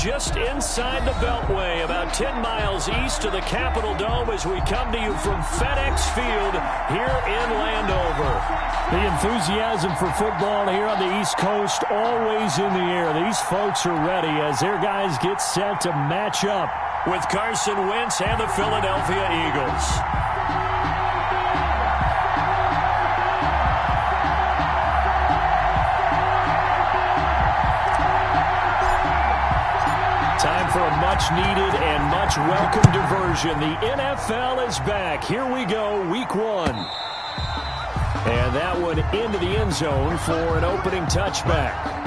just inside the Beltway, about 10 miles east of the Capitol Dome as we come to you from FedEx Field here in Landover. The enthusiasm for football here on the East Coast always in the air. These folks are ready as their guys get set to match up with Carson Wentz and the Philadelphia Eagles. Time for a much-needed and much-welcome diversion. The NFL is back. Here we go, Week 1. And that one into the end zone for an opening touchback.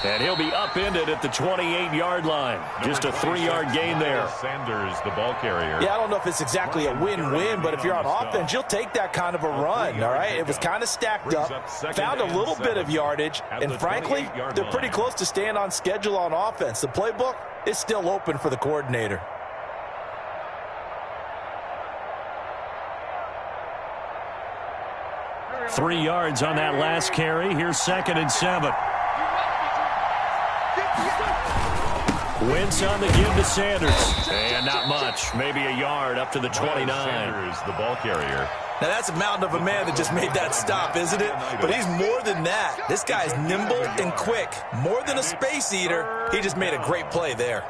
And he'll be upended at the 28-yard line. Just a 3-yard gain there. Sanders, the ball carrier. Yeah, I don't know if it's exactly a win-win, but if you're on offense, you'll take that kind of a run, all right? It was kind of stacked up, found a little bit of yardage, and frankly, they're pretty close to staying on schedule on offense. The playbook is still open for the coordinator. Three yards on that last carry. Here's 2nd and 7. Wentz on the give to Sanders. And not much. Maybe a yard up to the 29. Sanders, the ball carrier. Now, that's a mountain of a man that just made that stop, isn't it? But he's more than that. This guy's nimble and quick. More than a space eater, he just made a great play there.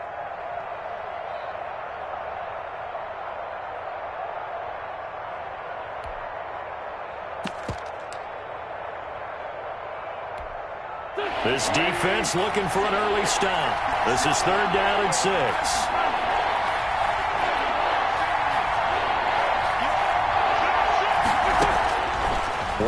This defense looking for an early stop. This is 3rd down and 6.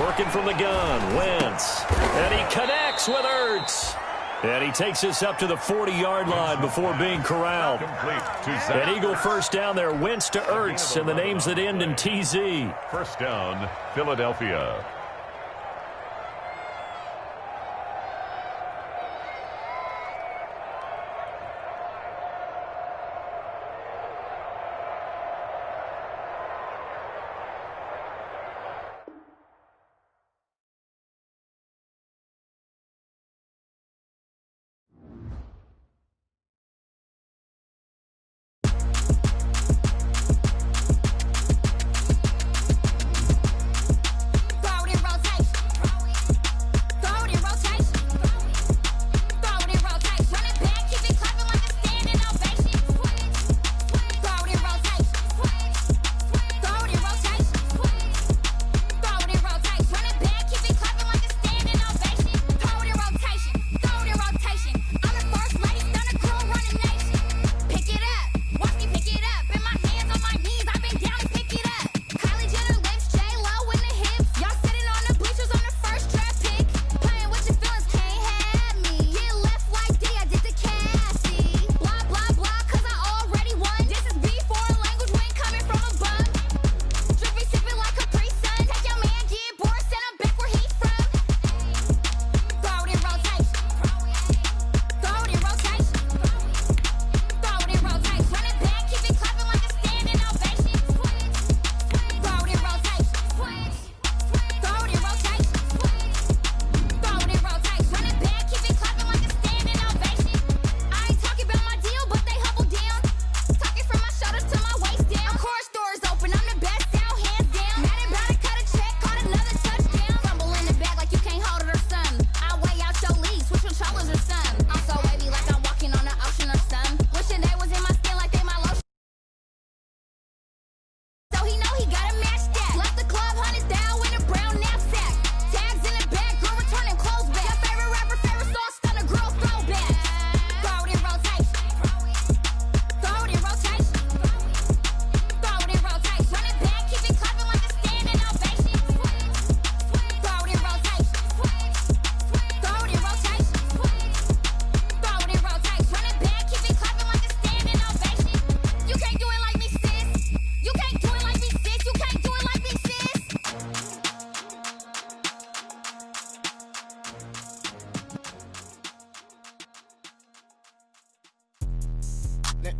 Working from the gun, Wentz. And he connects with Ertz. And he takes us up to the 40-yard line before being corralled. An Eagle first down there, Wentz to Ertz, and the names that end in TZ. First down, Philadelphia. Rowdy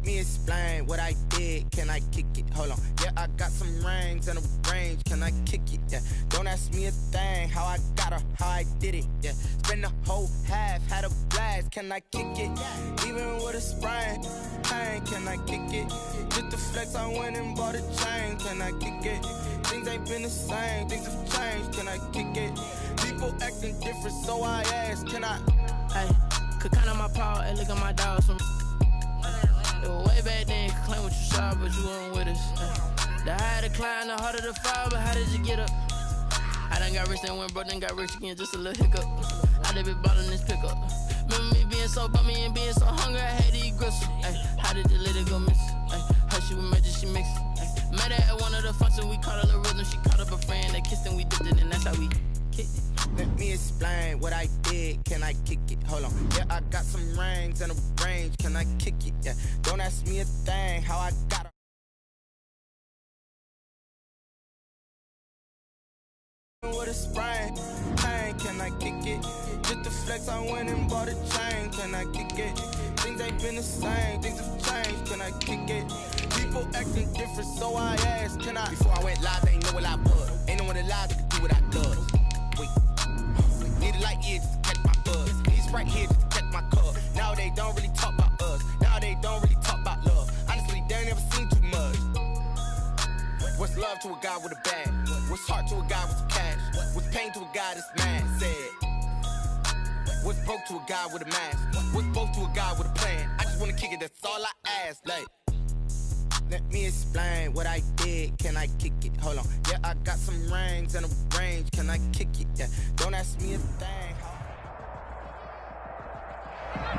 Let me explain what I did. Can I kick it? Hold on. Yeah, I got some rings and a range. Can I kick it? Yeah. Don't ask me a thing. How I got her, how I did it. Yeah. Spend the whole half, had a blast. Can I kick it? Even with a sprain, pain. Can I kick it? Just the flex, I went and bought a chain. Can I kick it? Things ain't been the same. Things have changed. Can I kick it? People acting different, so I ask. Can I? Hey, could count on my power and look at my dogs from. It was way back then, you could claim what you saw, but you weren't with us. The higher the climb, the harder the fall, but how did you get up? I done got rich, then went broke, then got rich again, just a little hiccup. I done been ballin' this pickup. Remember me being so bummy and being so hungry, I had to eat gristle. Ay, how did the lady go miss? Ay, how she was magic, she mixed. Met her at one of the functions, we caught a little rhythm, she caught up a friend, they kissed and we dipped it, and that's how we kicked it. Let me explain what I did. Can I kick it? Hold on. Yeah, I got some rings and a range. Can I kick it? Yeah. Don't ask me a thing. How I got her. With a sprain, pain. Can I kick it? Just the flex, I went and bought a chain. Can I kick it? Things ain't been the same. Things have changed. Can I kick it? People acting different, so I asked. Can I? Before I went live, they ain't know what I was. Ain't no one alive that could do what I does. Wait. Need a light year just to catch my buzz. Need Sprite here just to catch my cup. Now they don't really talk about us. Now they don't really talk about love. Honestly, they ain't never seen too much. What's love to a guy with a bag? What's heart to a guy with some cash? What's pain to a guy that's mad? Said. What's broke to a guy with a mask? What's both to a guy with a plan? I just wanna kick it, that's all I ask. Like, let me explain what I did. Can I kick it? Hold on. Yeah, I got some rings and a range. Can I kick it? Yeah. Don't ask me a thing.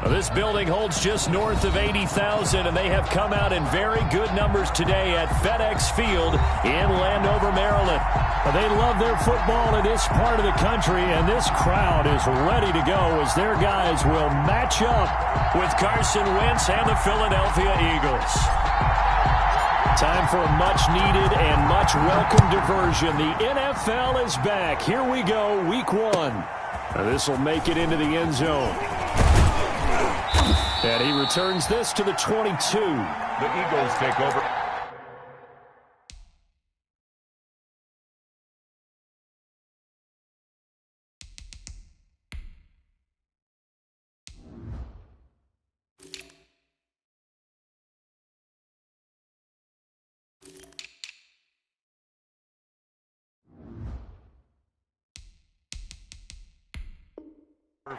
Well, this building holds just north of 80,000, and they have come out in very good numbers today at FedEx Field in Landover, Maryland. They love their football in this part of the country, and this crowd is ready to go as their guys will match up with Carson Wentz and the Philadelphia Eagles. Time for a much-needed and much-welcome diversion. The NFL is back. Here we go, Week 1. This will make it into the end zone. And he returns this to the 22. The Eagles take over.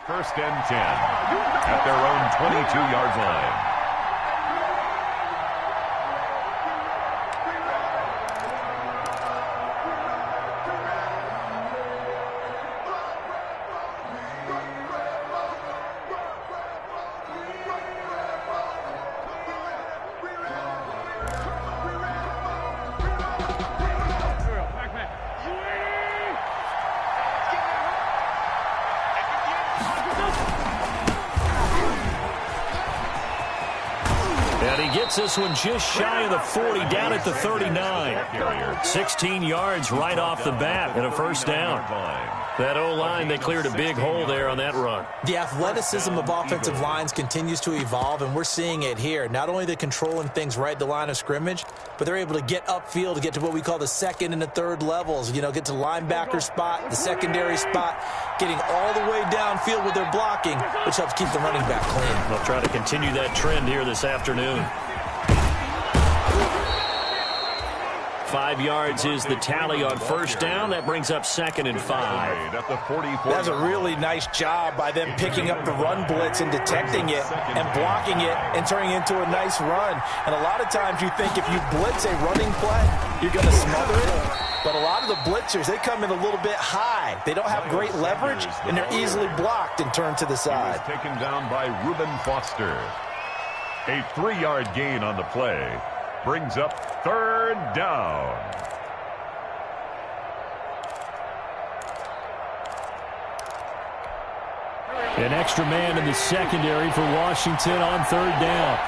First and 10 at their own 22-yard line. This one just shy of the 40, down at the 39. 16 yards right off the bat and a first down. That O-line, they cleared a big hole there on that run. The athleticism of offensive lines continues to evolve, and we're seeing it here. Not only they're controlling things right at the line of scrimmage, but they're able to get upfield to get to what we call the second and the third levels. You know, get to linebacker spot, the secondary spot, getting all the way downfield with their blocking, which helps keep the running back clean. They'll try to continue that trend here this afternoon. 5 yards is the tally on first down. That brings up 2nd and 5. That's a really nice job by them picking up the run blitz and detecting it and blocking it and turning it into a nice run. And a lot of times you think if you blitz a running play, you're going to smother it. But a lot of the blitzers, they come in a little bit high. They don't have great leverage, and they're easily blocked and turned to the side. He was taken down by Reuben Foster. A 3-yard gain on the play. Brings up 3rd down. An extra man in the secondary for Washington on 3rd down.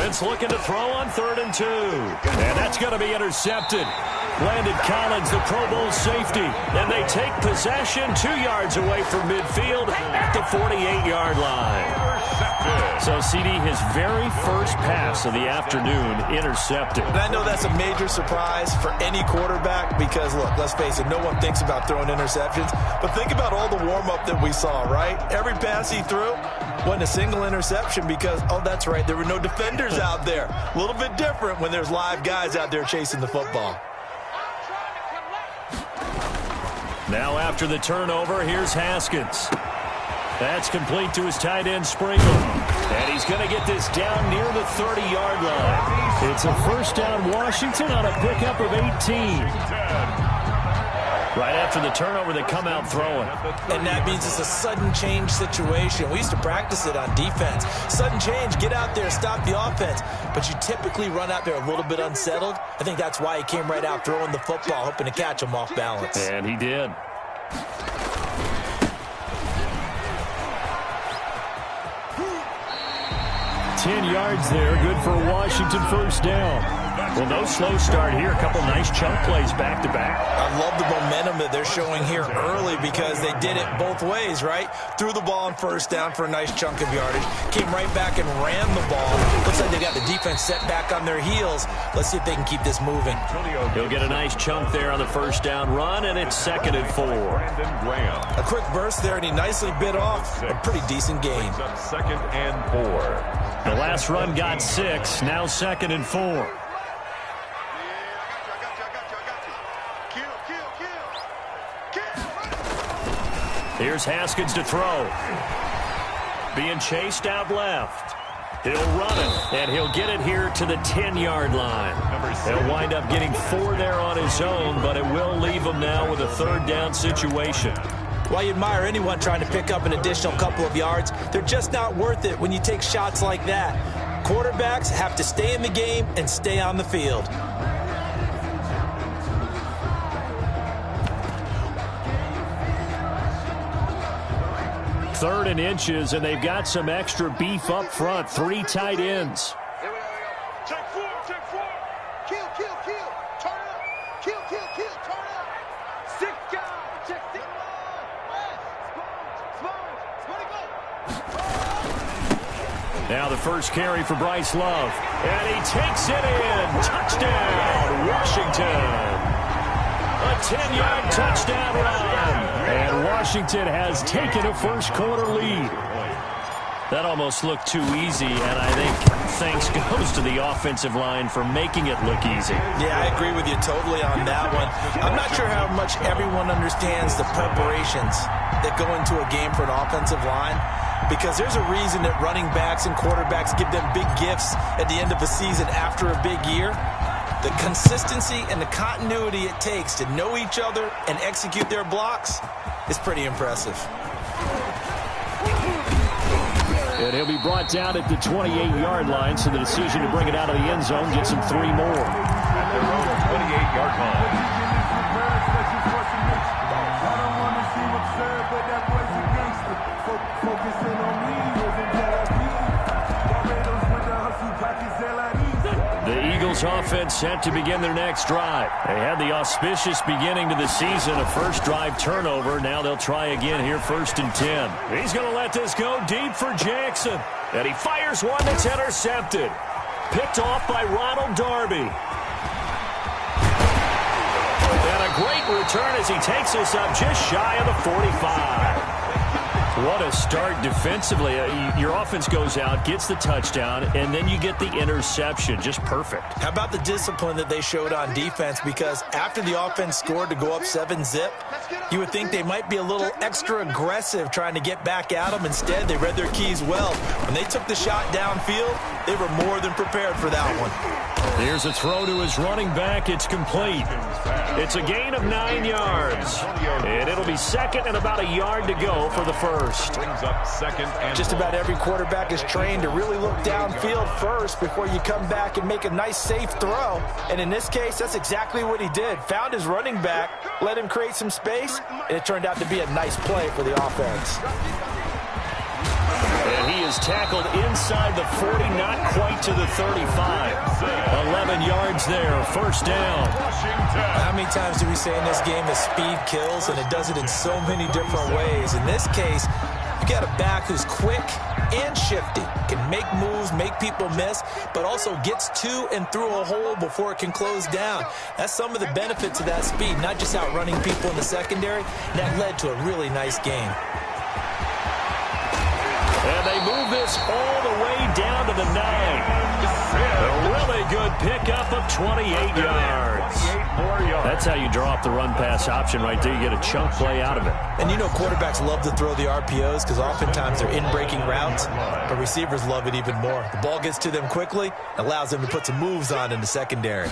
Wentz looking to throw on 3rd and 2. And that's going to be intercepted. Landon Collins, the Pro Bowl safety. And they take possession 2 yards away from midfield at the 48-yard line. So, CD, his very first pass of the afternoon intercepted. And I know that's a major surprise for any quarterback because, look, let's face it, no one thinks about throwing interceptions. But think about all the warm-up that we saw, right? Every pass he threw wasn't a single interception because, oh, that's right, there were no defenders out there. A little bit different when there's live guys out there chasing the football. Now after the turnover, here's Haskins. That's complete to his tight end, Sprinkle. And he's going to get this down near the 30-yard line. It's a first down, Washington, on a pickup of 18. Right after the turnover, they come out throwing. And that means it's a sudden change situation. We used to practice it on defense. Sudden change, get out there, stop the offense. But you typically run out there a little bit unsettled. I think that's why he came right out throwing the football, hoping to catch him off balance. And he did. $10 yards there, good for a Washington first down. Well, no slow start here. A couple nice chunk plays back-to-back. I love the momentum that they're showing here early because they did it both ways, right? Threw the ball on first down for a nice chunk of yardage. Came right back and ran the ball. Looks like they got the defense set back on their heels. Let's see if they can keep this moving. He'll get a nice chunk there on the first down run, and it's 2nd and 4. A quick burst there, and he nicely bit off a pretty decent gain. 2nd and 4. The last run got 6, now 2nd and 4. Here's Haskins to throw. Being chased out left. He'll run it, and he'll get it here to the 10-yard line. He'll wind up getting 4 there on his own, but it will leave him now with a 3rd down situation. While you admire anyone trying to pick up an additional couple of yards, they're just not worth it when you take shots like that. Quarterbacks have to stay in the game and stay on the field. 3rd and inches, and they've got some extra beef up front. 3 tight ends. Check 4, kill, turn up, kill, turn up. 6 guys, check 6 Now the first carry for Bryce Love, and he takes it in. Touchdown, Washington. A 10-yard touchdown run. And Washington has taken a first-quarter lead. That almost looked too easy, and I think thanks goes to the offensive line for making it look easy. Yeah, I agree with you totally on that one. I'm not sure how much everyone understands the preparations that go into a game for an offensive line, because there's a reason that running backs and quarterbacks give them big gifts at the end of the season after a big year. The consistency and the continuity it takes to know each other and execute their blocks is pretty impressive. And he'll be brought down at the 28-yard line, so the decision to bring it out of the end zone gets him 3 more. At their own 28-yard line. The Eagles offense set to begin their next drive. They had the auspicious beginning to the season, a first drive turnover. Now they'll try again here, 1st and 10. He's going to let this go deep for Jackson. And he fires one that's intercepted. Picked off by Ronald Darby. And a great return as he takes this up just shy of the 45. What a start defensively. Your offense goes out, gets the touchdown, and then you get the interception. Just perfect. How about the discipline that they showed on defense? Because after the offense scored to go up 7-zip, you would think they might be a little extra aggressive trying to get back at them. Instead, they read their keys well. When they took the shot downfield, they were more than prepared for that one. Here's a throw to his running back. It's complete. It's a gain of 9 yards. And it'll be 2nd and about a yard to go for the first. Brings up 2nd and Just about every quarterback is trained to really look downfield first before you come back and make a nice, safe throw. And in this case, that's exactly what he did. Found his running back, let him create some space, and it turned out to be a nice play for the offense. And he is tackled inside the 40, not quite to the 35. 11 yards there, first down. How many times do we say in this game that speed kills, and it does it in so many different ways? In this case, you got a back who's quick and shifty, can make moves, make people miss, but also gets to and through a hole before it can close down. That's some of the benefits of that speed, not just outrunning people in the secondary. That led to a really nice game. And they move this all the way down to the 9. A really good pickup of 28 yards. That's how you draw up the run-pass option right there. You get a chunk play out of it. And you know quarterbacks love to throw the RPOs because oftentimes they're in-breaking routes, but receivers love it even more. The ball gets to them quickly, allows them to put some moves on in the secondary.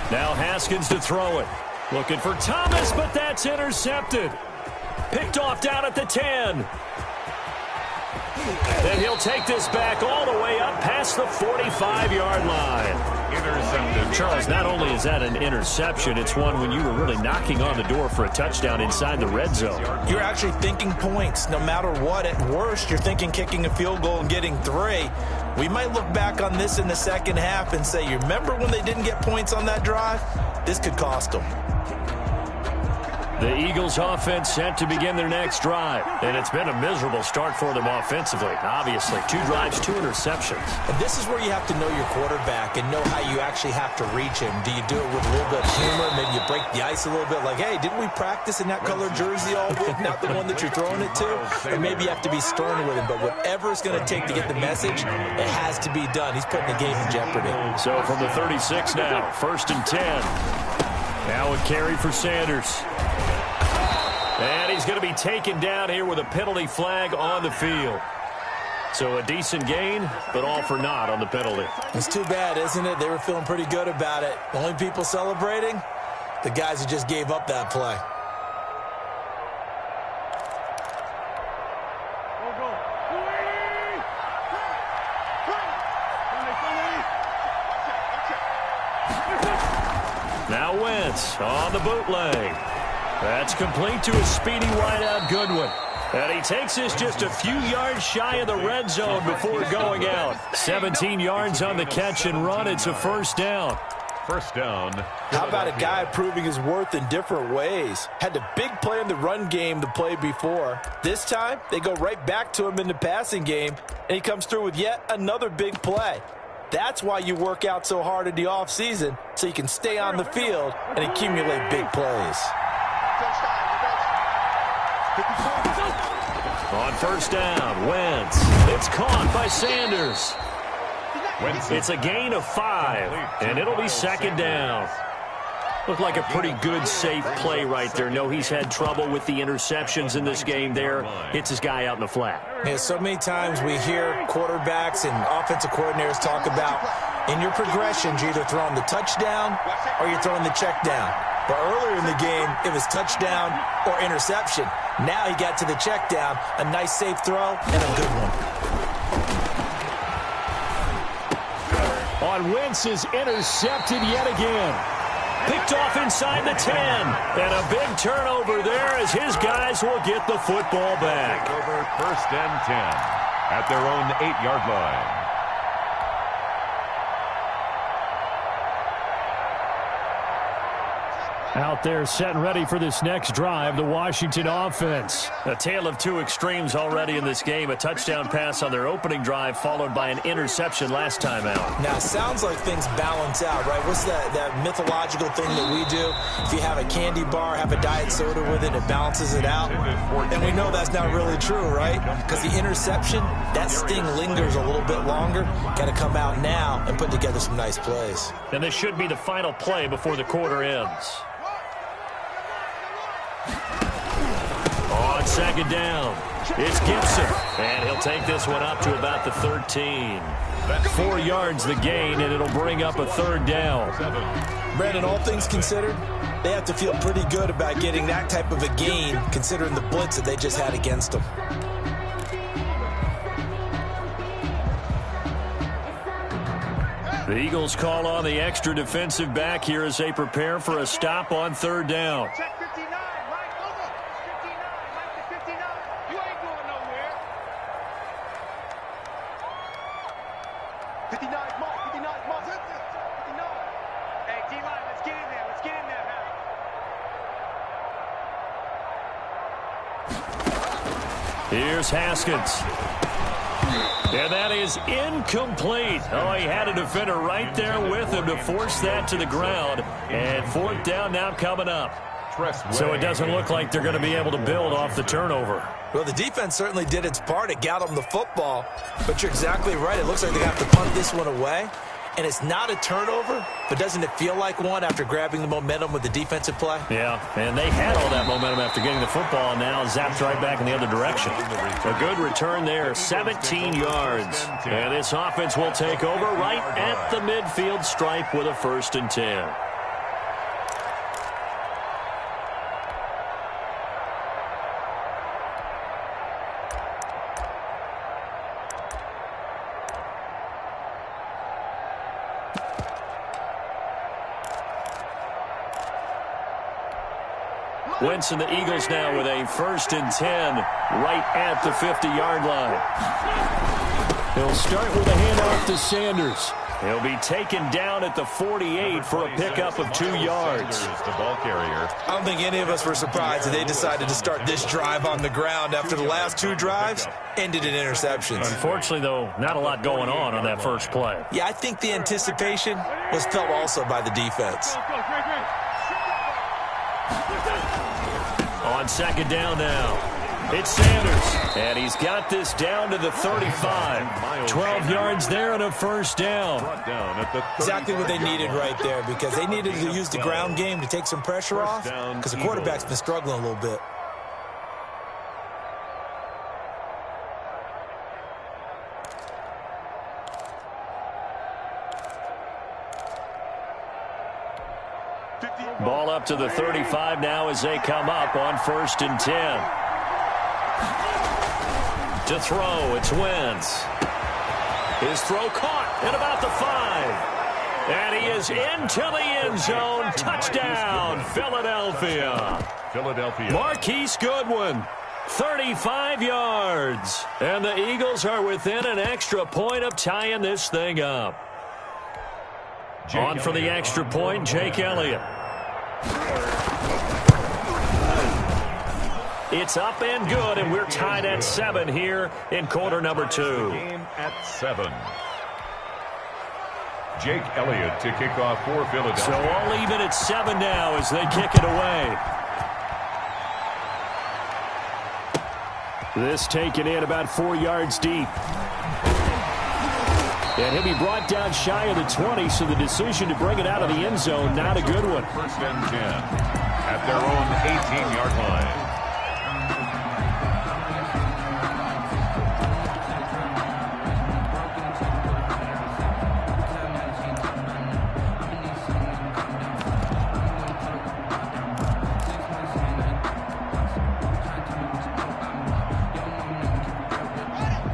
Now Haskins to throw it. Looking for Thomas, but that's intercepted. Picked off down at the 10. And he'll take this back all the way up past the 45-yard line. Intercepted. Charles, not only is that an interception, it's one when you were really knocking on the door for a touchdown inside the red zone. You're actually thinking points no matter what. At worst, you're thinking kicking a field goal and getting 3. We might look back on this in the second half and say, you remember when they didn't get points on that drive? This could cost them. The Eagles offense set to begin their next drive. And it's been a miserable start for them offensively. Obviously, 2 drives, 2 interceptions. And this is where you have to know your quarterback and know how you actually have to reach him. Do you do it with a little bit of humor? Maybe you break the ice a little bit like, hey, didn't we practice in that color jersey all week? Not the one that you're throwing it to? Or maybe you have to be stern with him. But whatever it's going to take to get the message, it has to be done. He's putting the game in jeopardy. So from the 36 now, 1st and 10. Now a carry for Sanders. And he's going to be taken down here with a penalty flag on the field. So a decent gain, but all for naught on the penalty. It's too bad, isn't it? They were feeling pretty good about it. The only people celebrating, the guys who just gave up that play. Now Wentz on the bootleg. That's complete to a speedy wideout Goodwin. And he takes this just a few yards shy of the red zone before going out. 17 yards on the catch and run. It's a first down. First down. How about a guy proving his worth in different ways? Had the big play in the run game the play before. This time, they go right back to him in the passing game, and he comes through with yet another big play. That's why you work out so hard in the offseason, so you can stay on the field and accumulate big plays. On first down, Wentz. It's caught by Sanders. It's a gain of 5, and it'll be second down. Looked like a pretty good, safe play right there. No, he's had trouble with the interceptions in this game there. Hits his guy out in the flat. Yeah, so many times we hear quarterbacks and offensive coordinators talk about in your progressions, you're either throwing the touchdown or you're throwing the check down. But earlier in the game, it was touchdown or interception. Now he got to the check down, a nice safe throw, and a good one. On Wentz is intercepted yet again. Picked off inside the 10. And a big turnover there as his guys will get the football back. Over 1st and 10 at their own 8-yard line. Out there set and ready for this next drive, the Washington offense. A tale of 2 extremes already in this game. A touchdown pass on their opening drive followed by an interception last time out. Now, it sounds like things balance out, right? What's that mythological thing that we do? If you have a candy bar, have a diet soda with it, it balances it out. And we know that's not really true, right? Because the interception, that sting lingers a little bit longer. Got to come out now and put together some nice plays. And this should be the final play before the quarter ends. On second down, it's Gibson, and he'll take this one up to about the 13. 4 yards the gain, and it'll bring up a 3rd down. Brandon, all things considered, they have to feel pretty good about getting that type of a gain, considering the blitz that they just had against them. The Eagles call on the extra defensive back here as they prepare for a stop on 3rd down. Check 59, right over. 59, right to 59. You ain't going nowhere. Here's Haskins. And that is incomplete. Oh, he had a defender right there with him to force that to the ground. And fourth down now coming up. So it doesn't look like they're going to be able to build off the turnover. Well, the defense certainly did its part. It got them the football. But you're exactly right. It looks like they have to punt this one away. And it's not a turnover, but doesn't it feel like one after grabbing the momentum with the defensive play? Yeah, and they had all that momentum after getting the football, and now zapped right back in the other direction. A good return there, 17 yards. And this offense will take over right at the midfield stripe with a 1st and 10. Wentz and the Eagles now with a 1st and 10 right at the 50-yard line. He'll start with a handoff to Sanders. He'll be taken down at the 48 for a pickup of 2 yards. The ball carrier. I don't think any of us were surprised that they decided to start this drive on the ground after the last 2 drives ended in interceptions. Unfortunately, though, not a lot going on that first play. Yeah, I think the anticipation was felt also by the defense. On 2nd down now, it's Sanders, and he's got this down to the 35. 12 yards there and a 1st down. Exactly what they needed right there, because they needed to use the ground game to take some pressure off, because the quarterback's been struggling a little bit. Ball up to the 35 now as they come up on 1st and 10. To throw, it's Wentz. His throw caught at about the 5. And he is into the end zone. Touchdown, Philadelphia. Marquise Goodwin, 35 yards. And the Eagles are within an extra point of tying this thing up. On for the extra point, Jake Elliott. It's up and good, and we're tied at 7 here in quarter number 2. Game at 7. Jake Elliott to kick off for Philadelphia. So all even at 7 now as they kick it away. This taken in about 4 yards deep. And he'll be brought down shy of the 20, so the decision to bring it out of the end zone, not a good one. 1st and 10 at their own 18-yard line.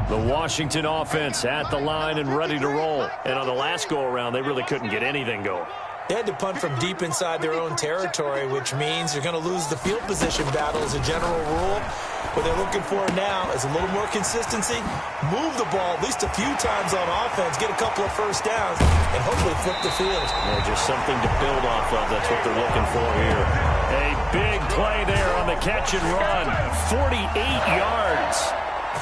The Washington offense at the line and ready to roll. And on the last go-around, they really couldn't get anything going. They had to punt from deep inside their own territory, which means they're going to lose the field position battle as a general rule. What they're looking for now is a little more consistency, move the ball at least a few times on offense, get a couple of 1st downs, and hopefully flip the field. Yeah, just something to build off of. That's what they're looking for here. A big play there on the catch and run. 48 yards.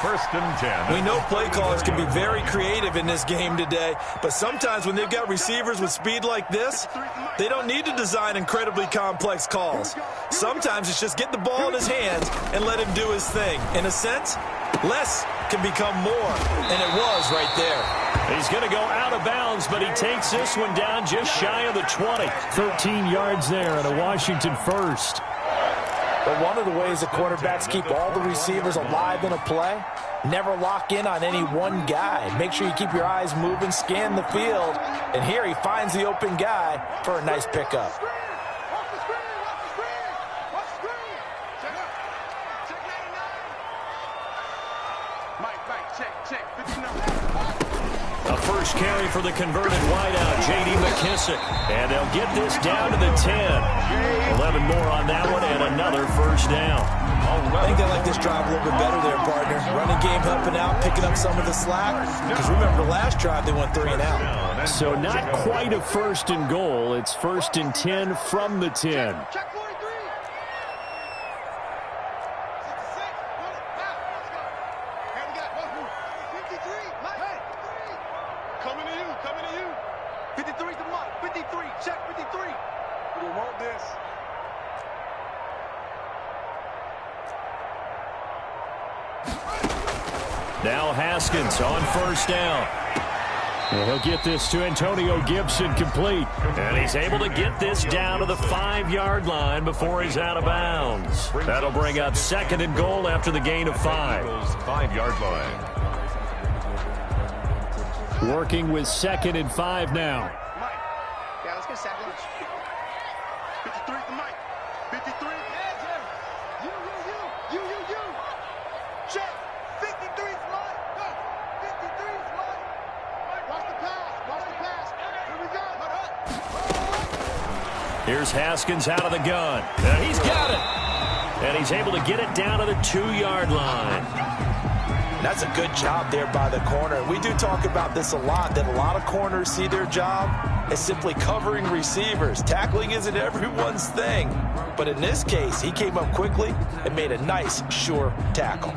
1st and 10. We know play callers can be very creative in this game today, but sometimes when they've got receivers with speed like this, they don't need to design incredibly complex calls. Sometimes it's just get the ball in his hands and let him do his thing. In a sense, less can become more, and it was right there. He's going to go out of bounds, but he takes this one down just shy of the 20. 13 yards there and a Washington 1st. But one of the ways the quarterbacks keep all the receivers alive in a play, never lock in on any one guy. Make sure you keep your eyes moving, scan the field. And here he finds the open guy for a nice pickup. A 1st carry for the converted wideout, J.D. McKissic. And they'll get this down to the 10. 11 more on that one and another 1st down. I think they like this drive a little bit better there, partner. Running game helping out, picking up some of the slack. Because remember, the last drive they went 3 and out. So not quite a 1st and goal. It's 1st and 10 from the 10. this. Now Haskins on first down. And he'll get this to Antonio Gibson complete. And he's able to get this down to the 5-yard line before he's out of bounds. That'll bring up 2nd and goal after the gain of 5. 5-yard line. Working with 2nd and 5 now. Mike. Yeah, let's get second. 53 to Mike. 53. You. Check. 53's Mike. Go. 53's Mike. Watch the pass. Here we go. Here's Haskins out of the gun. And he's got it. And he's able to get it down to the 2-yard line. That's a good job there by the corner. We do talk about this a lot, that a lot of corners see their job as simply covering receivers. Tackling isn't everyone's thing. But in this case, he came up quickly and made a nice, sure tackle.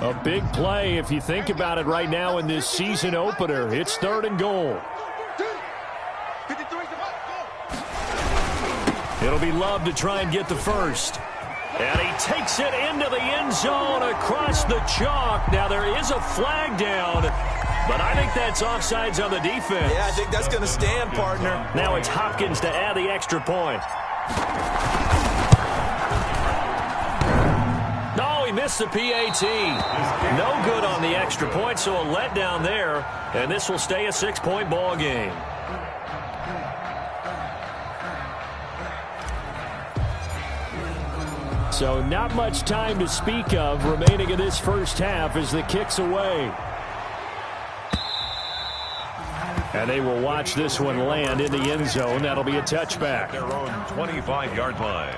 A big play if you think about it right now in this season opener. It's 3rd and goal. 53's Mike. Go. It'll be Love to try and get the first. And he takes it into the end zone across the chalk. Now there is a flag down, but I think that's offsides on the defense. Yeah, I think that's going to stand, partner. Now it's Hopkins to add the extra point. No, he missed the PAT. No good on the extra point, so a letdown there. And this will stay a 6-point ball game. So not much time to speak of remaining in this first half as the kick's away. And they will watch this one land in the end zone. That'll be a touchback. Their own 25-yard line.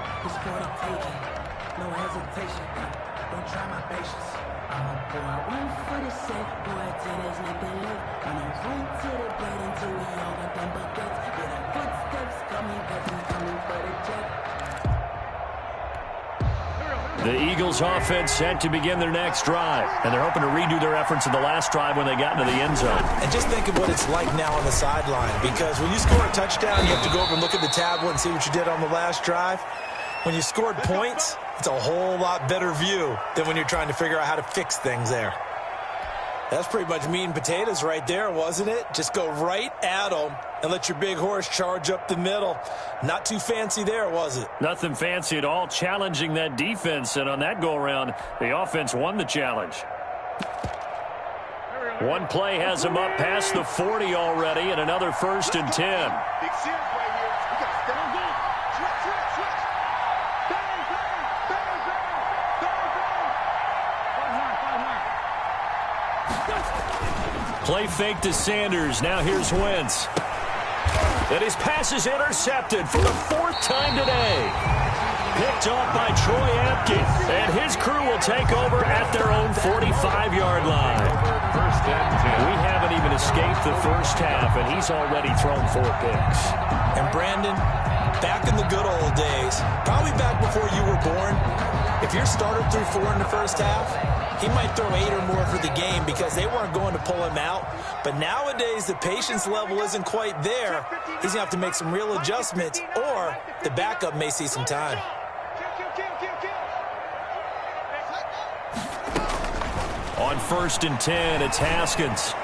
No hesitation. Don't try my patience. I'm a boy. One for the safe boy till there's nothing left. When I run to the bed until we all got them buckets. Yeah, the footsteps coming back and coming for the check. The Eagles offense set to begin their next drive. And they're hoping to redo their efforts in the last drive when they got into the end zone. And just think of what it's like now on the sideline. Because when you score a touchdown, you have to go over and look at the tablet and see what you did on the last drive. When you scored points, it's a whole lot better view than when you're trying to figure out how to fix things there. That's pretty much meat and potatoes right there, wasn't it? Just go right at them and let your big horse charge up the middle. Not too fancy there, was it? Nothing fancy at all, challenging that defense. And on that go-around, the offense won the challenge. One play has them up past the 40 already, and another 1st and 10. Big series right here. We got to stay on game. Switch. Bang. Play fake to Sanders. Now here's Wentz. And his pass is intercepted for the 4th time today. Picked off by Troy Apke. And his crew will take over at their own 45-yard line. 1st and 10. We haven't even escaped the first half, and he's already thrown 4 picks. And Brandon, back in the good old days, probably back before you were born, if your starter threw 4 in the first half, he might throw 8 or more for the game because they weren't going to pull him out. But nowadays, the patience level isn't quite there. He's going to have to make some real adjustments, or the backup may see some time. On 1st and 10, it's Haskins.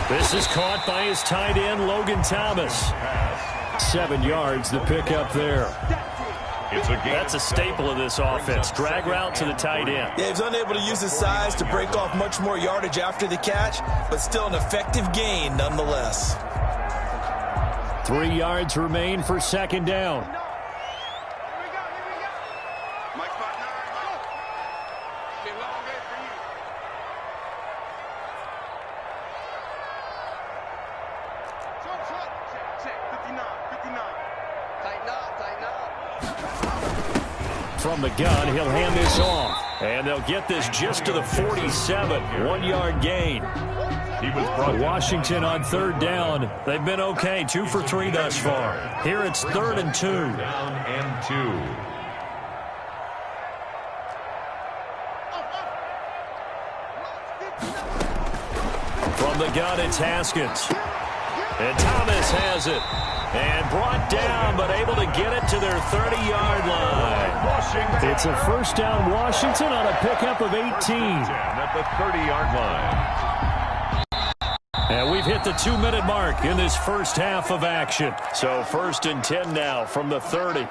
This is caught by his tight end, Logan Thomas. 7 yards, the pickup there. That's a staple of this offense. Drag route to the tight end. Yeah, he was unable to use his size to break off much more yardage after the catch, but still an effective gain nonetheless. 3 yards remain for 2nd down. Here we go. Mike spot 9, Mike. Be a long day for you. Check. 59. Tighten up. From the gun, he'll hand this off. And they'll get this just to the 47. 1-yard gain. He was brought Washington on 3rd down. They've been okay, 2 for 3 thus far. Here it's 3rd and 2. down and 2. From the gun, it's Haskins. And Thomas has it. And brought down, but able to get it to their 30-yard line. Washington. It's a first down, Washington, on a pickup of 18. At the 30-yard line. And we've hit the 2-minute mark in this first half of action. So 1st and 10 now from the 30.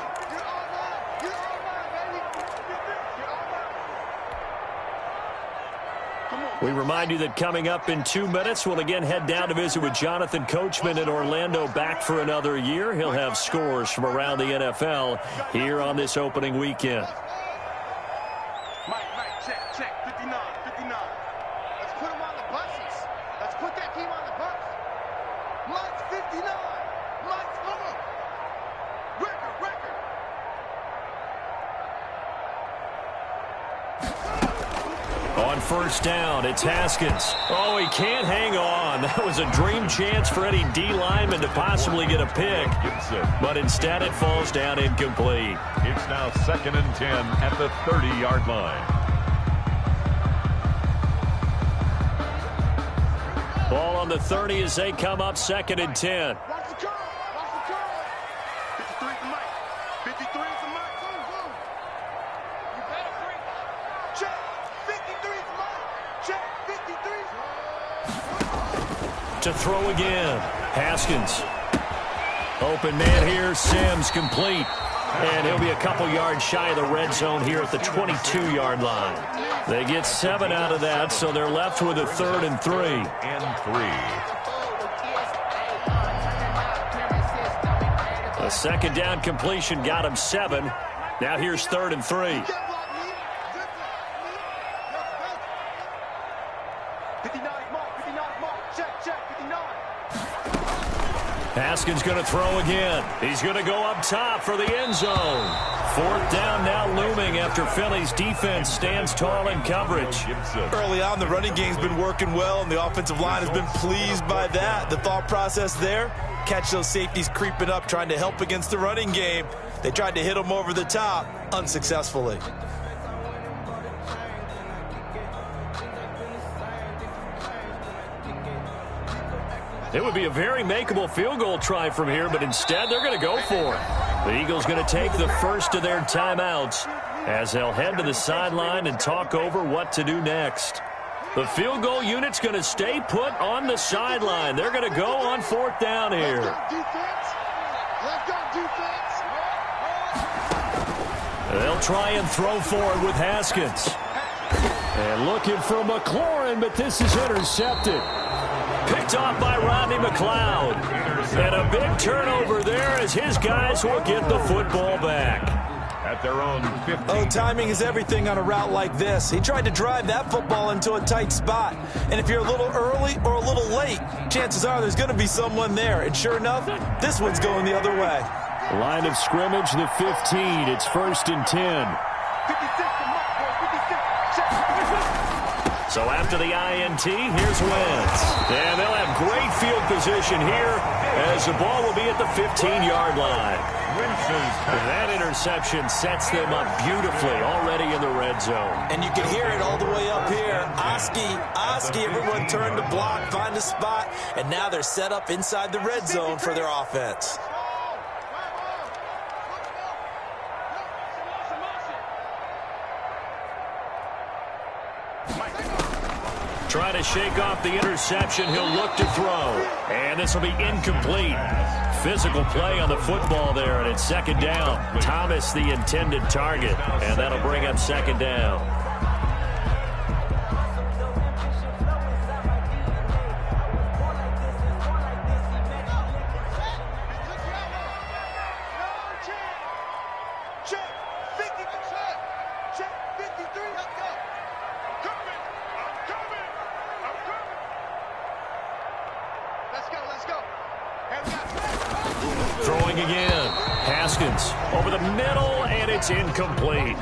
We remind you that coming up in 2 minutes, we'll again head down to visit with Jonathan Coachman in Orlando, back for another year. He'll have scores from around the NFL here on this opening weekend. Mike, check, 59. Let's put him on the buses. Let's put that team on the bus. Mike's 59. Mike's home. Record. On first down, it's Haskins. Oh, he can't hang on. That was a dream chance for any D lineman to possibly get a pick. But instead it falls down incomplete. It's now 2nd and 10 at the 30-yard line. Ball on the 30 as they come up 2nd and 10. Watch the curl. 53 is the Mike. 53 is the Mike. You better bring. Check. 53 is Mike. Check. 53 is To throw again. Haskins. Open man here. Sims complete. And he'll be a couple yards shy of the red zone here at the 22-yard line. They get 7 out of that, so they're left with a 3rd and 3. A second down completion got him 7. Now here's 3rd and 3. 59 mark. Check. 59. Haskins going to throw again. He's going to go up top for the end zone. 4th down now looming after Philly's defense stands tall in coverage. Early on, the running game's been working well, and the offensive line has been pleased by that. The thought process there, catch those safeties creeping up, trying to help against the running game. They tried to hit them over the top, unsuccessfully. It would be a very makeable field goal try from here, but instead they're going to go for it. The Eagles going to take the first of their timeouts as they'll head to the sideline and talk over what to do next. The field goal unit's going to stay put on the sideline. They're going to go on 4th down here. Let's go defense. They'll try and throw forward with Haskins. And looking for McLaurin, but this is intercepted. Picked off by Rodney McLeod. And a big turnover there as his guys will get the football back. At their own 15. Oh, timing is everything on a route like this. He tried to drive that football into a tight spot. And if you're a little early or a little late, chances are there's going to be someone there. And sure enough, this one's going the other way. Line of scrimmage, the 15. It's 1st and 10. 56 to Mike, boy. 56. So after the INT, here's Wentz. And they'll have great field position here as the ball will be at the 15-yard line. And that interception sets them up beautifully already in the red zone. And you can hear it all the way up here. Oski, everyone turned to block, find a spot, and now they're set up inside the red zone for their offense. Trying to shake off the interception. He'll look to throw. And this will be incomplete. Physical play on the football there, and it's 2nd down. Thomas the intended target, and that'll bring up 2nd down. Throwing again. Haskins over the middle, and it's incomplete.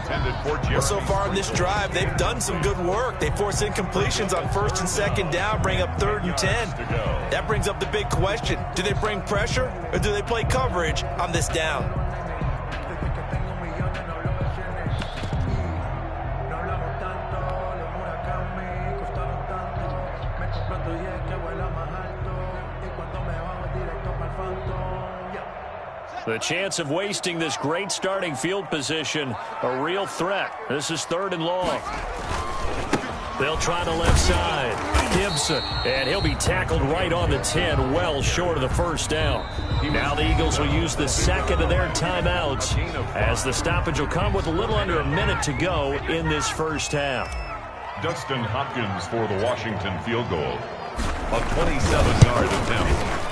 Well, so far in this drive, they've done some good work. They force incompletions on 1st and 2nd down, bring up 3rd and 10. That brings up the big question. Do they bring pressure, or do they play coverage on this down? The chance of wasting this great starting field position, a real threat. This is 3rd and long. They'll try the left side. Gibson, and he'll be tackled right on the 10, well short of the first down. Now the Eagles will use the second of their timeouts as the stoppage will come with a little under a minute to go in this first half. Dustin Hopkins for the Washington field goal. A 27-yard attempt.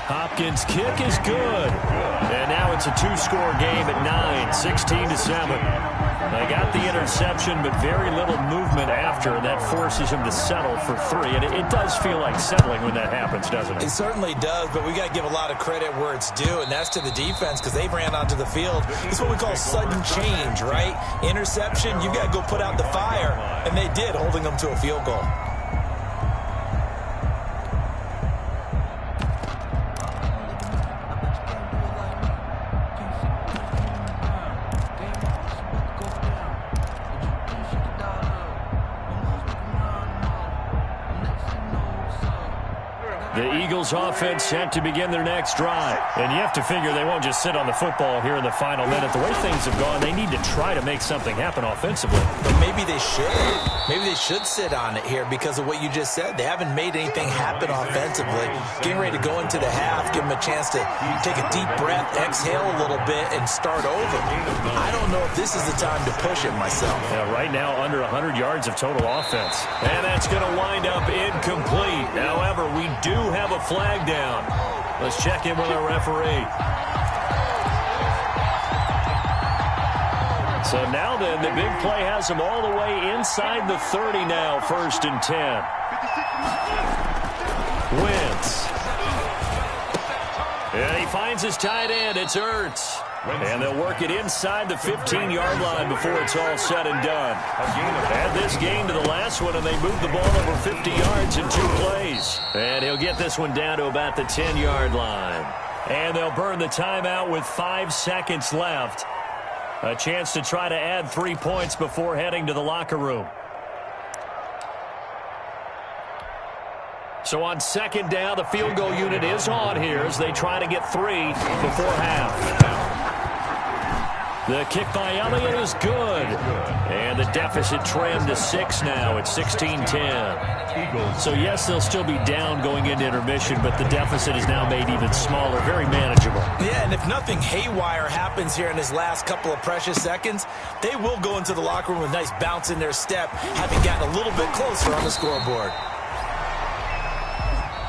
Hopkins' kick is good. And now it's a 2-score game at 9, 16-7. They got the interception, but very little movement after, and that forces him to settle for 3. And it does feel like settling when that happens, doesn't it? It certainly does, but we got to give a lot of credit where it's due, and that's to the defense because they ran onto the field. It's what we call sudden change, right? Interception, you got to go put out the fire, and they did, holding them to a field goal. The Eagles offense set to begin their next drive. And you have to figure they won't just sit on the football here in the final minute. The way things have gone, they need to try to make something happen offensively. But maybe they should. Maybe they should sit on it here because of what you just said. They haven't made anything happen offensively. Getting ready to go into the half, give them a chance to take a deep breath, exhale a little bit, and start over. I don't know if this is the time to push it myself. Yeah, right now under 100 yards of total offense. And that's going to wind up incomplete. However, we do have a flag down. Let's check in with our referee. So now then, the big play has him all the way inside the 30 now, 1st and 10. Wentz. And he finds his tight end. It's Ertz. And they'll work it inside the 15-yard line before it's all said and done. Add this game to the last one, and they move the ball over 50 yards in 2 plays. And he'll get this one down to about the 10-yard line. And they'll burn the timeout with 5 seconds left. A chance to try to add 3 points before heading to the locker room. So on 2nd down, the field goal unit is on here as they try to get 3 before half. The kick by Elliott is good. And the deficit trimmed to 6 now at 16-10. So, yes, they'll still be down going into intermission, but the deficit is now made even smaller, very manageable. Yeah, and if nothing haywire happens here in his last couple of precious seconds, they will go into the locker room with a nice bounce in their step, having gotten a little bit closer on the scoreboard.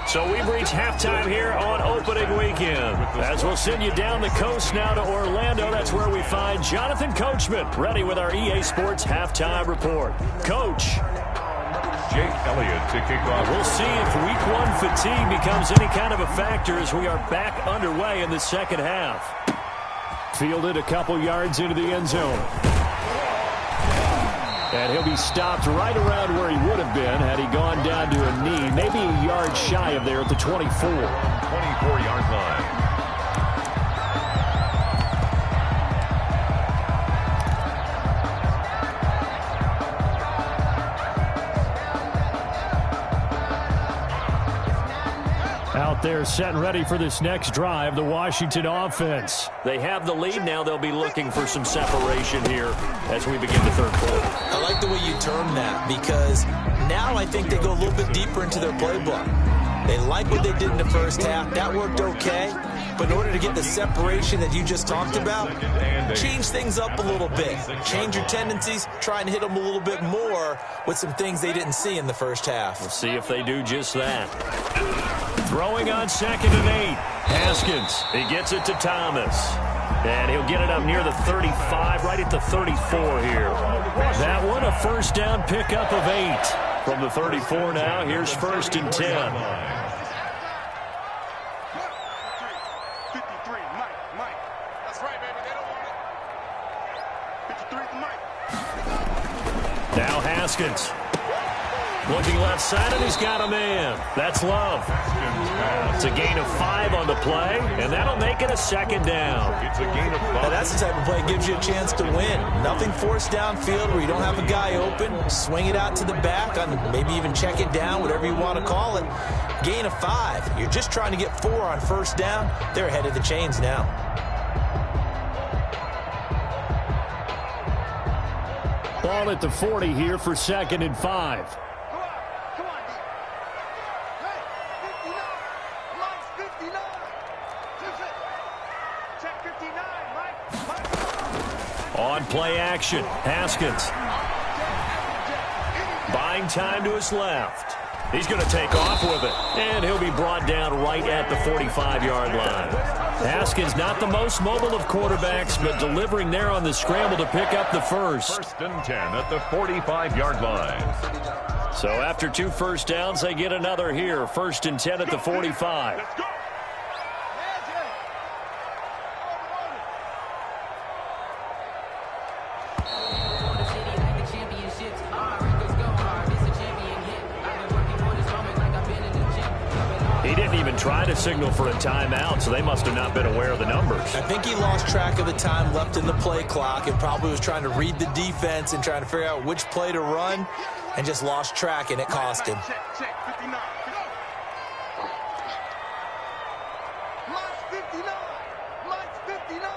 So we've reached halftime here on opening weekend. As we'll send you down the coast now to Orlando, that's where we find Jonathan Coachman, ready with our EA Sports halftime report. Coach. Jake Elliott to kick off. We'll see if week 1 fatigue becomes any kind of a factor as we are back underway in the second half. Fielded a couple yards into the end zone. And he'll be stopped right around where he would have been had he gone down to a knee, maybe a yard shy of there at the 24. 24-yard line. Out there set and ready for this next drive, the Washington offense. They have the lead now. They'll be looking for some separation here as we begin the third quarter. I like the way you term that because now I think they go a little bit deeper into their playbook. They like what they did in the first half. That worked okay. But in order to get the separation that you just talked about, change things up a little bit. Change your tendencies, try and hit them a little bit more with some things they didn't see in the first half. We'll see if they do just that. Throwing on 2nd and 8. Haskins, he gets it to Thomas. And he'll get it up near the 35, right at the 34 here. That one, a first down pickup of 8. From the 34 now, here's 1st and 10. Now Haskins. Looking left side, and he's got a man. That's Love. It's a gain of 5 on the play, and that'll make it a 2nd down. It's a gain of 5. Now that's the type of play that gives you a chance to win. Nothing forced downfield where you don't have a guy open. Swing it out to the back, on maybe even check it down, whatever you want to call it. Gain of 5. You're just trying to get 4 on 1st down. They're ahead of the chains now. Ball at the 40 here for 2nd and 5. Come on, D. Hey, 59. Mike's 59. Check 59, Mike. On play action, Haskins. Buying time to his left. He's going to take off with it, and he'll be brought down right at the 45-yard line. Haskins, not the most mobile of quarterbacks, but delivering there on the scramble to pick up the first. 1st and 10 at the 45-yard line. So after 2 first downs, they get another here. 1st and 10 at the 45. He didn't even try to signal for a timeout, so they must have not been aware of the numbers. I think he lost track of the time left in the play clock and probably was trying to read the defense and trying to figure out which play to run and just lost track, and it cost him. Check 59. Mike's 59. Mike's 59.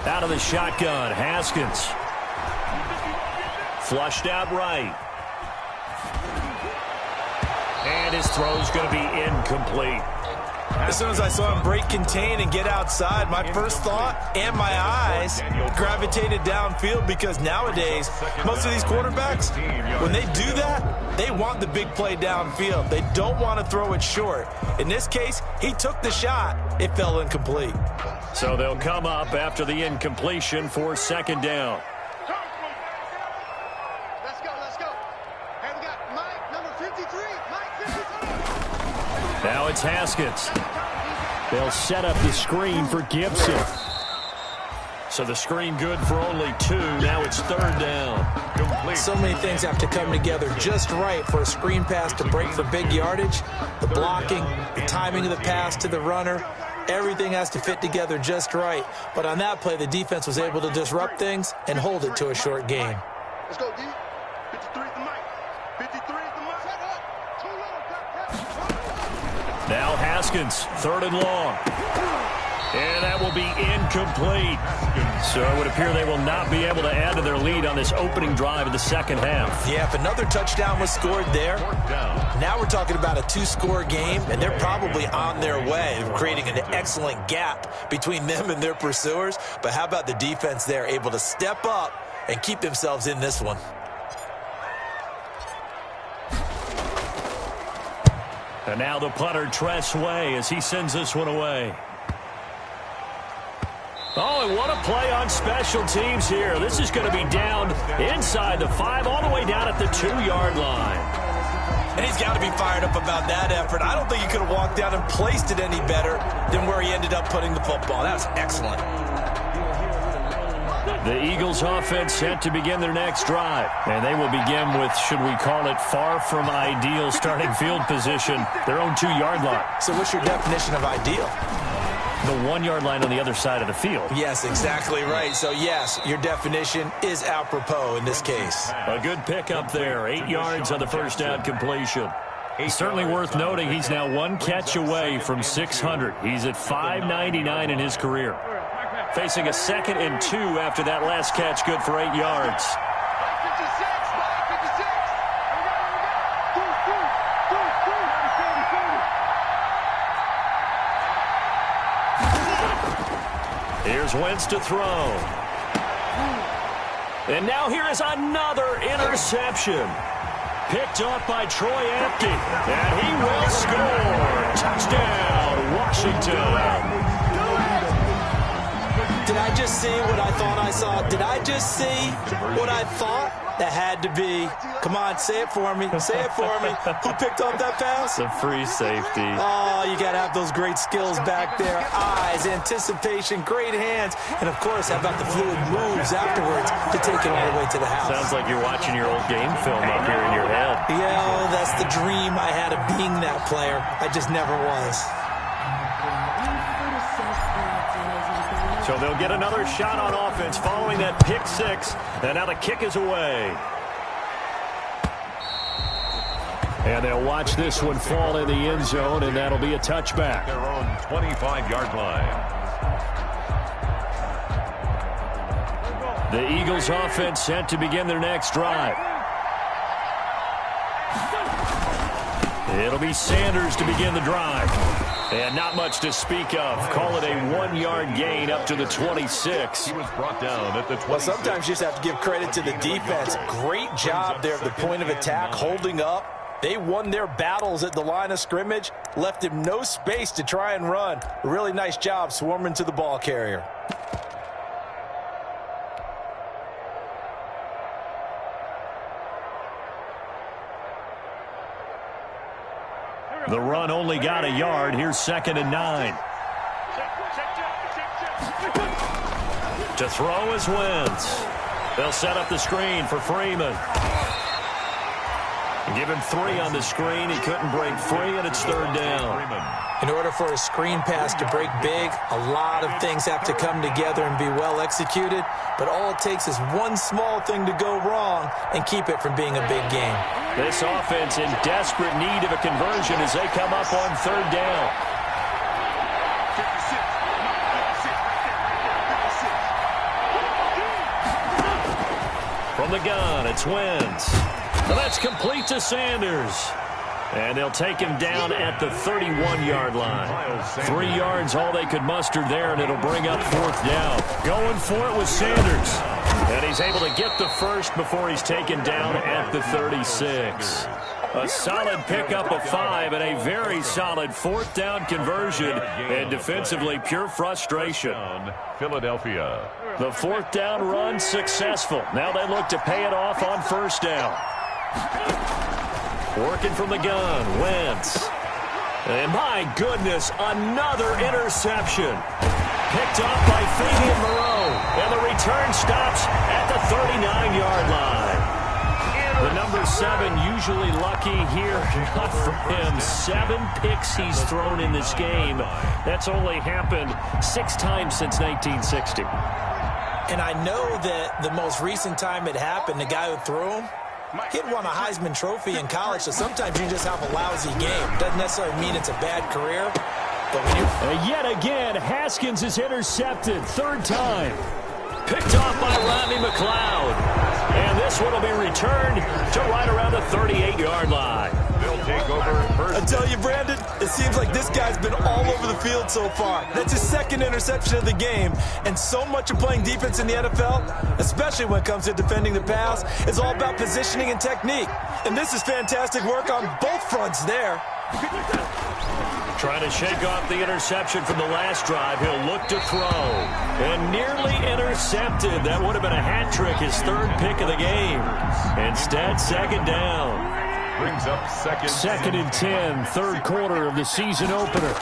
Out of the shotgun, Haskins. Flushed out right. And his throw's going to be incomplete. As soon as I saw him break contain and get outside, my first thought and my eyes gravitated downfield, because nowadays, most of these quarterbacks, when they do that, they want the big play downfield. They don't want to throw it short. In this case, he took the shot. It fell incomplete. So they'll come up after the incompletion for 2nd down. Let's go. Hey, we got Mike, number 53. Mike 53. Now it's Haskins. They'll set up the screen for Gibson. So the screen good for only 2. Now it's 3rd down. Complete. So many things have to come together just right for a screen pass to break for big yardage. The blocking, the timing of the pass to the runner, everything has to fit together just right. But on that play, the defense was able to disrupt things and hold it to a short gain. Let's go, D. 53 is the mic. 53 is the mic. Too long. Now Haskins, 3rd and long. And that will be incomplete. So it would appear they will not be able to add to their lead on this opening drive of the 2nd half. Yeah, if another touchdown was scored there, now we're talking about a 2-score game, and they're probably on their way of creating an excellent gap between them and their pursuers. But how about the defense there, able to step up and keep themselves in this one? And now the punter, Tress Way, as he sends this one away. Oh, and what a play on special teams here. This is going to be down inside the 5, all the way down at the 2-yard line. And he's got to be fired up about that effort. I don't think he could have walked down and placed it any better than where he ended up putting the football. That was excellent. The Eagles offense set to begin their next drive. And they will begin with, should we call it, far from ideal starting field position, their own 2-yard line. So what's your definition of ideal? The 1-yard line on the other side of the field. Yes, exactly right. So, yes, your definition is apropos in this case. A good pickup there. 8 yards on the first down completion. Certainly worth noting he's now 1 catch away from 600. He's at 599 in his career. Facing a 2nd and 2 after that last catch, good for 8 yards. Here's Wentz to throw. And now here is another interception. Picked off by Troy Apke. And he will score. Touchdown, Washington. Did I just see what I thought I saw? Did I just see what I thought? That had to be. Come on, say it for me. Say it for me. Who picked up that pass? The free safety. Oh, you got to have those great skills back there. Eyes, anticipation, great hands. And, of course, how about the fluid moves afterwards to take it all the way to the house? Sounds like you're watching your old game film up here in your head. Yeah, oh, that's the dream I had of being that player. I just never was. So they'll get another shot on offense following that pick 6. And now the kick is away. And they'll watch this one fall in the end zone, and that'll be a touchback. Their own 25-yard line. The Eagles offense set to begin their next drive. It'll be Sanders to begin the drive. And not much to speak of. Call it a 1-yard gain up to the 26. He was brought down at the 26. Well, sometimes you just have to give credit to the defense. Great job there at the point of attack, holding up. They won their battles at the line of scrimmage, left him no space to try and run. A really nice job swarming to the ball carrier. The run only got a yard. Here's 2nd and 9. To throw is Wentz. They'll set up the screen for Freeman. Give him 3 on the screen. He couldn't break free, and it's 3rd down. In order for a screen pass to break big, a lot of things have to come together and be well executed. But all it takes is one small thing to go wrong and keep it from being a big game. This offense in desperate need of a conversion as they come up on 3rd down. From the gun, it's Wentz. And that's complete to Sanders. And they'll take him down at the 31-yard line. 3 yards, all they could muster there, and it'll bring up 4th down. Going for it with Sanders. And he's able to get the first before he's taken down at the 36. A solid pickup of 5 and a very solid 4th down conversion. And defensively, pure frustration. Philadelphia. The 4th down run successful. Now they look to pay it off on 1st down. Working from the gun, Wentz. And my goodness, another interception. Picked off by Fabian Moreau. And the return stops at the 39-yard line. The number 7 usually lucky here. Not for him. 7 picks he's thrown in this game. That's only happened 6 times since 1960. And I know that the most recent time it happened, the guy who threw him, he'd won a Heisman Trophy in college, so sometimes you just have a lousy game. Doesn't necessarily mean it's a bad career. But when you... Yet again, Haskins is intercepted. 3rd time. Picked off by Rodney McLeod. And this one will be returned to right around the 38-yard line. They'll take over first. I tell you, Brandon, it seems like this guy's been all over the field so far. That's his 2nd interception of the game. And so much of playing defense in the NFL, especially when it comes to defending the pass, is all about positioning and technique. And this is fantastic work on both fronts there. Trying to shake off the interception from the last drive. He'll look to throw. And nearly intercepted. That would have been a hat trick, his 3rd pick of the game. Instead, 2nd down. Brings up 2nd and 10, 3rd quarter of the season opener.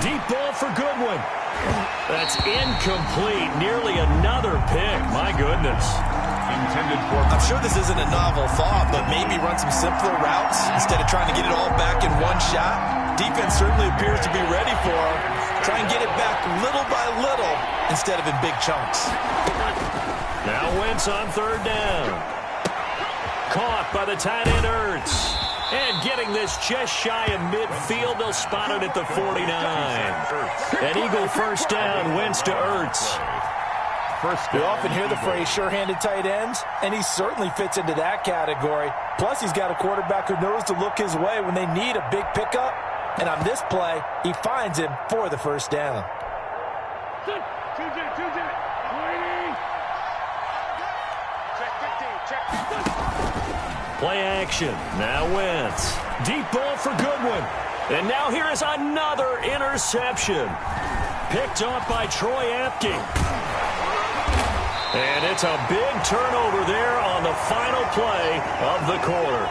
Deep ball for Goodwin. That's incomplete. Nearly another pick. My goodness. Intended for... I'm sure this isn't a novel thought, but maybe run some simpler routes instead of trying to get it all back in one shot. Defense certainly appears to be ready for him. Try and get it back little by little instead of in big chunks. Now Wentz on 3rd down. Caught by the tight end Ertz. And getting this just shy of midfield, they'll spot it at the 49. An Eagle 1st down, Wentz to Ertz. We often hear the phrase sure-handed tight ends, and he certainly fits into that category. Plus, he's got a quarterback who knows to look his way when they need a big pickup. And on this play, he finds him for the 1st down. Play action. Now Wentz. Deep ball for Goodwin. And now here is another interception. Picked off by Troy Apke. And it's a big turnover there on the final play of the quarter.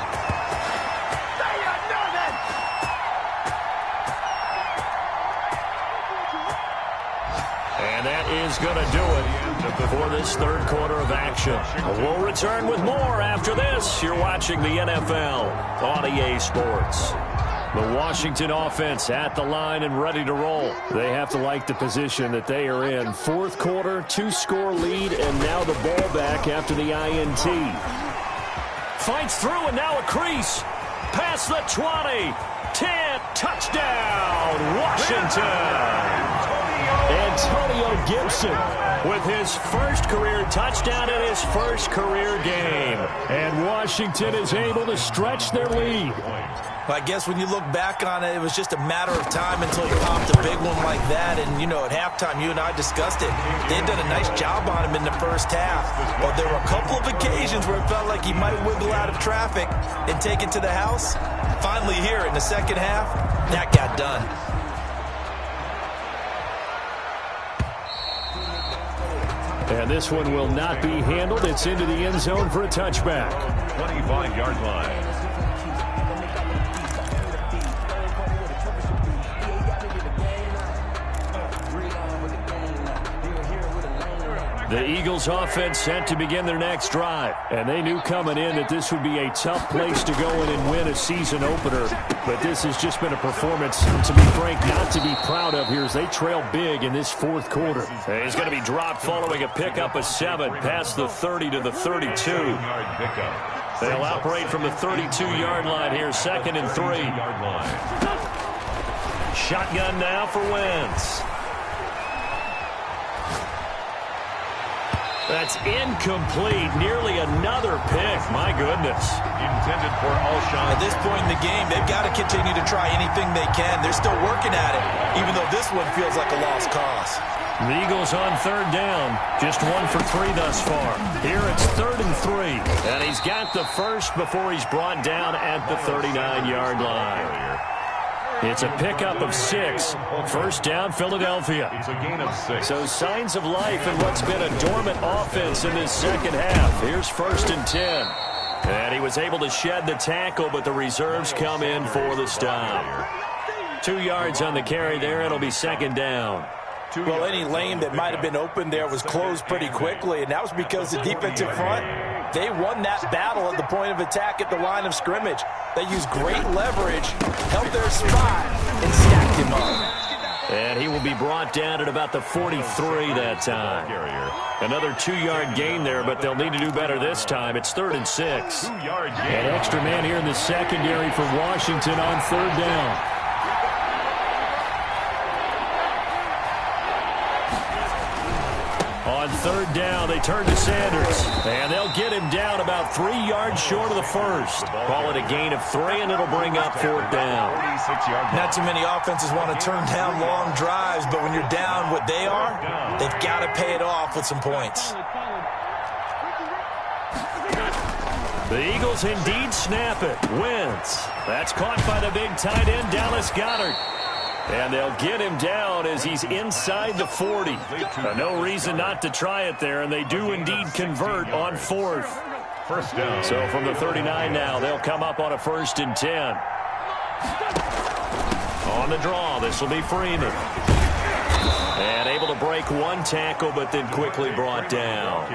And that is going to do it for this 3rd quarter of action. We'll return with more after this. You're watching the NFL on EA Sports. The Washington offense at the line and ready to roll. They have to like the position that they are in. 4th quarter, 2-score lead, and now the ball back after the INT. Fights through, and now a crease. Past the 20. 10, touchdown, Washington. And Antonio Gibson with his first career touchdown in his first career game. And Washington is able to stretch their lead. I guess when you look back on it, it was just a matter of time until you popped a big one like that. And, you know, at halftime, you and I discussed it. They had done a nice job on him in the first half. But there were a couple of occasions where it felt like he might wiggle out of traffic and take it to the house. Finally here in the second half, that got done. And this one will not be handled. It's into the end zone for a touchback. 25-yard line. The Eagles offense set to begin their next drive. And they knew coming in that this would be a tough place to go in and win a season opener. But this has just been a performance, to be frank, not to be proud of here as they trail big in this fourth quarter. And he's going to be dropped following a pickup of 7 past the 30 to the 32. They'll operate from the 32-yard line here, 2nd and 3. Shotgun now for Wentz. That's incomplete. Nearly another pick. My goodness. Intended for Alshon. At this point in the game, they've got to continue to try anything they can. They're still working at it, even though this one feels like a lost cause. The Eagles on 3rd down. Just 1 for 3 thus far. Here it's 3rd and 3. And he's got the first before he's brought down at the 39-yard line. It's a pickup of 6. First down, Philadelphia. It's a gain of 6. So signs of life in what's been a dormant offense in this second half. Here's 1st and 10. And he was able to shed the tackle, but the reserves come in for the stop. 2 yards on the carry there. It'll be 2nd down. Well, any lane that might have been open there was closed pretty quickly, and that was because the defensive front, they won that battle at the point of attack at the line of scrimmage. They used great leverage, held their spot, and stacked him up. And he will be brought down at about the 43 that time. Another 2-yard gain there, but they'll need to do better this time. It's 3rd and 6. An extra man here in the secondary for Washington on 3rd down. On 3rd down, they turn to Sanders. And they'll get him down about 3 yards short of the first. Call it a gain of 3, and it'll bring up 4th down. Not too many offenses want to turn down long drives, but when you're down what they are, they've got to pay it off with some points. The Eagles indeed snap it. Wentz. That's caught by the big tight end, Dallas Goedert. And they'll get him down as he's inside the 40. No reason not to try it there, and they do indeed convert on 4th. First down. So from the 39 now, they'll come up on a 1st and 10. On the draw, this will be Freeman. And able to break 1 tackle, but then quickly brought down.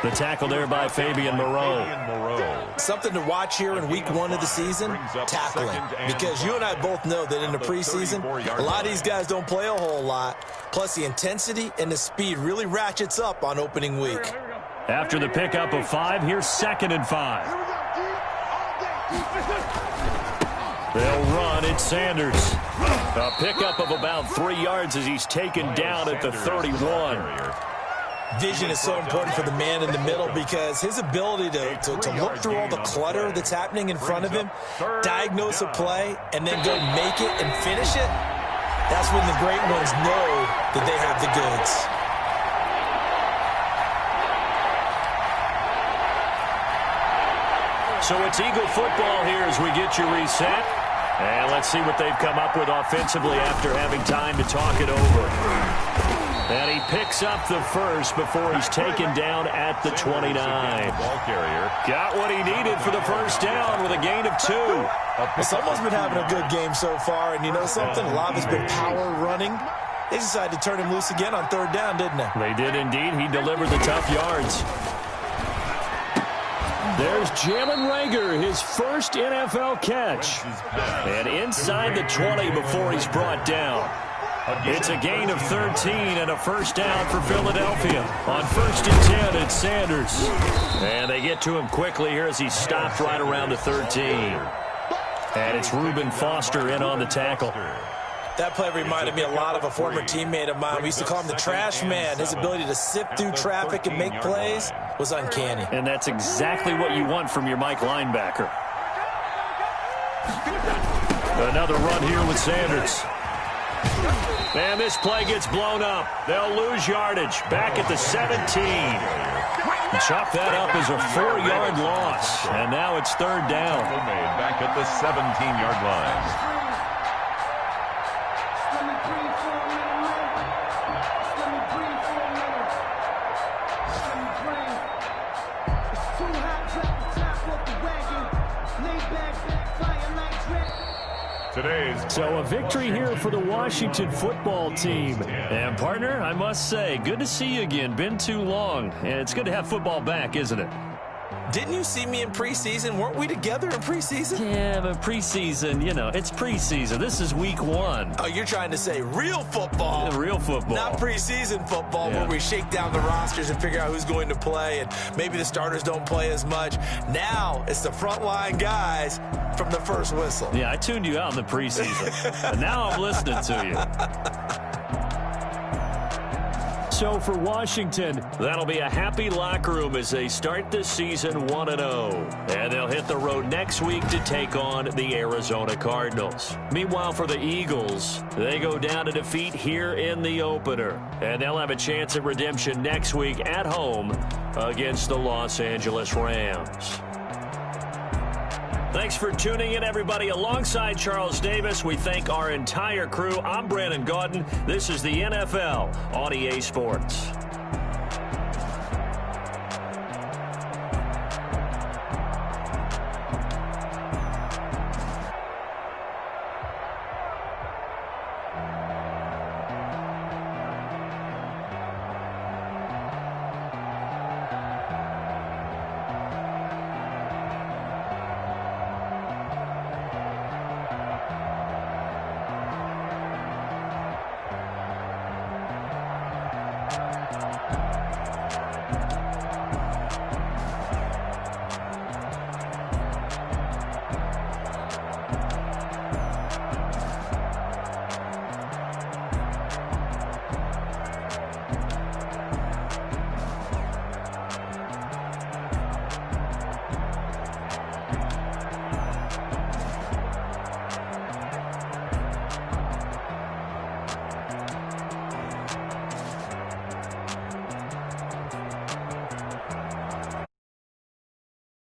The tackle there by Fabian Moreau. Something to watch here in week 1 of the season, tackling. Because you and I both know that in the preseason, a lot of these guys don't play a whole lot. Plus, the intensity and the speed really ratchets up on opening week. After the pickup of 5, here's 2nd and 5. They'll run. It's Sanders. A pickup of about 3 yards as he's taken down at the 31. Vision is so important for the man in the middle because his ability to look through all the clutter that's happening in front of him, diagnose a play, and then go make it and finish it, that's when the great ones know that they have the goods. So it's Eagle football here as we get you reset. And let's see what they've come up with offensively after having time to talk it over. And he picks up the first before he's taken down at the 29. Got what he needed for the first down with a gain of 2. Well, someone's been having a good game so far, and you know something? A lot of it's been power running. They decided to turn him loose again on 3rd down, didn't they? They did indeed. He delivered the tough yards. There's Jalen Reagor, his first NFL catch. And inside the 20 before he's brought down. It's a gain of 13 and a first down for Philadelphia. On 1st and 10, it's Sanders. And they get to him quickly here as he's stopped right around the 13. And it's Reuben Foster in on the tackle. That play reminded me a lot of a former teammate of mine. We used to call him the trash man. His ability to sift through traffic and make plays was uncanny. And that's exactly what you want from your Mike linebacker. Another run here with Sanders. And this play gets blown up. They'll lose yardage. Back at the 17. Chop that up as a 4-yard loss. And now it's third down. Back at the 17-yard line. So a victory here for the Washington football team. And partner, I must say, good to see you again. Been too long. And it's good to have football back, isn't it? Didn't you see me in preseason? Weren't we together in preseason? Yeah, but preseason, you know, it's preseason. This is week 1. Oh, you're trying to say real football. Yeah, real football. Not preseason football where we shake down the rosters and figure out who's going to play, and maybe the starters don't play as much. Now it's the frontline guys from the first whistle. Yeah, I tuned you out in the preseason. And now I'm listening to you. So for Washington, that'll be a happy locker room as they start this season 1-0. And they'll hit the road next week to take on the Arizona Cardinals. Meanwhile, for the Eagles, they go down to defeat here in the opener. And they'll have a chance at redemption next week at home against the Los Angeles Rams. Thanks for tuning in, everybody. Alongside Charles Davis, we thank our entire crew. I'm Brandon Gaudin. This is the NFL on EA Sports.